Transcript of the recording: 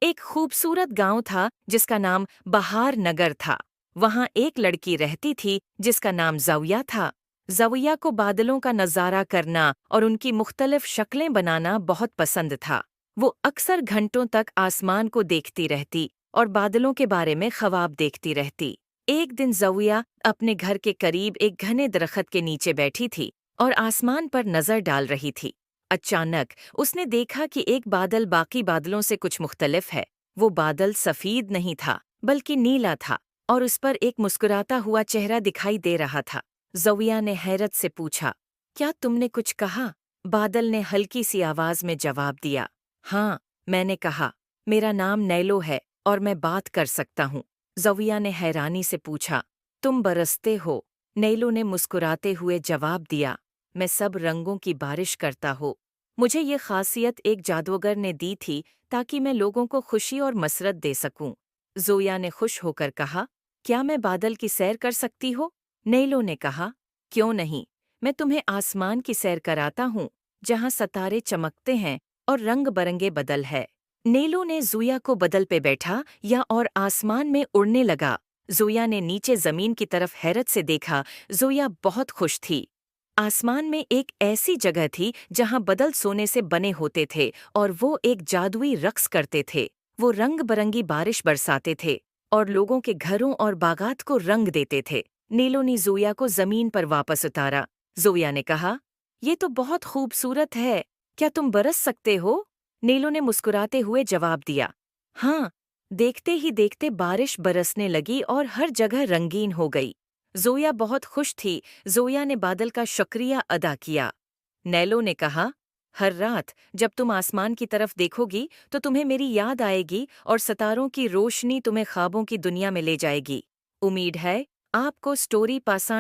ایک خوبصورت گاؤں تھا جس کا نام بہار نگر تھا۔ وہاں ایک لڑکی رہتی تھی جس کا نام زویا تھا۔ زویا کو بادلوں کا نظارہ کرنا اور ان کی مختلف شکلیں بنانا بہت پسند تھا۔ وہ اکثر گھنٹوں تک آسمان کو دیکھتی رہتی اور بادلوں کے بارے میں خواب دیکھتی رہتی۔ ایک دن زویا اپنے گھر کے قریب ایک گھنے درخت کے نیچے بیٹھی تھی اور آسمان پر نظر ڈال رہی تھی۔ اچانک اس نے دیکھا کہ ایک بادل باقی بادلوں سے کچھ مختلف ہے۔ وہ بادل سفید نہیں تھا بلکہ نیلا تھا اور اس پر ایک مسکراتا ہوا چہرہ دکھائی دے رہا تھا۔ زویا نے حیرت سے پوچھا، کیا تم نے کچھ کہا؟ بادل نے ہلکی سی آواز میں جواب دیا، ہاں، میں نے کہا، میرا نام نیلو ہے اور میں بات کر سکتا ہوں۔ زویا نے حیرانی سے پوچھا، تم برستے ہو؟ نیلو نے مسکراتے ہوئے جواب دیا، میں سب رنگوں کی بارش کرتا ہوں۔ مجھے یہ خاصیت ایک جادوگر نے دی تھی تاکہ میں لوگوں کو خوشی اور مسرت دے سکوں۔ زویا نے خوش ہو کر کہا، کیا میں بادل کی سیر کر سکتی ہو؟ نیلو نے کہا، کیوں نہیں، میں تمہیں آسمان کی سیر کراتا ہوں جہاں ستارے چمکتے ہیں اور رنگ برنگے بدل ہے۔ نیلو نے زویا کو بدل پہ بیٹھا یا اور آسمان میں اڑنے لگا۔ زویا نے نیچے زمین کی طرف حیرت سے دیکھا۔ زویا بہت خوش تھی۔ آسمان میں ایک ایسی جگہ تھی جہاں بدل سونے سے بنے ہوتے تھے اور وہ ایک جادوئی رقص کرتے تھے۔ وہ رنگ برنگی بارش برساتے تھے اور لوگوں کے گھروں اور باغات کو رنگ دیتے تھے۔ نیلو نے زویا کو زمین پر واپس اتارا۔ زویا نے کہا، یہ تو بہت خوبصورت ہے، کیا تم برس سکتے ہو؟ نیلو نے مسکراتے ہوئے جواب دیا، ہاں۔ دیکھتے ہی دیکھتے بارش برسنے لگی اور ہر جگہ رنگین ہو گئی۔ زویا بہت خوش تھی۔ زویا نے بادل کا شکریہ ادا کیا۔ نیلو نے کہا، ہر رات جب تم آسمان کی طرف دیکھو گی تو تمہیں میری یاد آئے گی اور ستاروں کی روشنی تمہیں خوابوں کی دنیا میں لے جائے گی۔ امید ہے آپ کو سٹوری پسند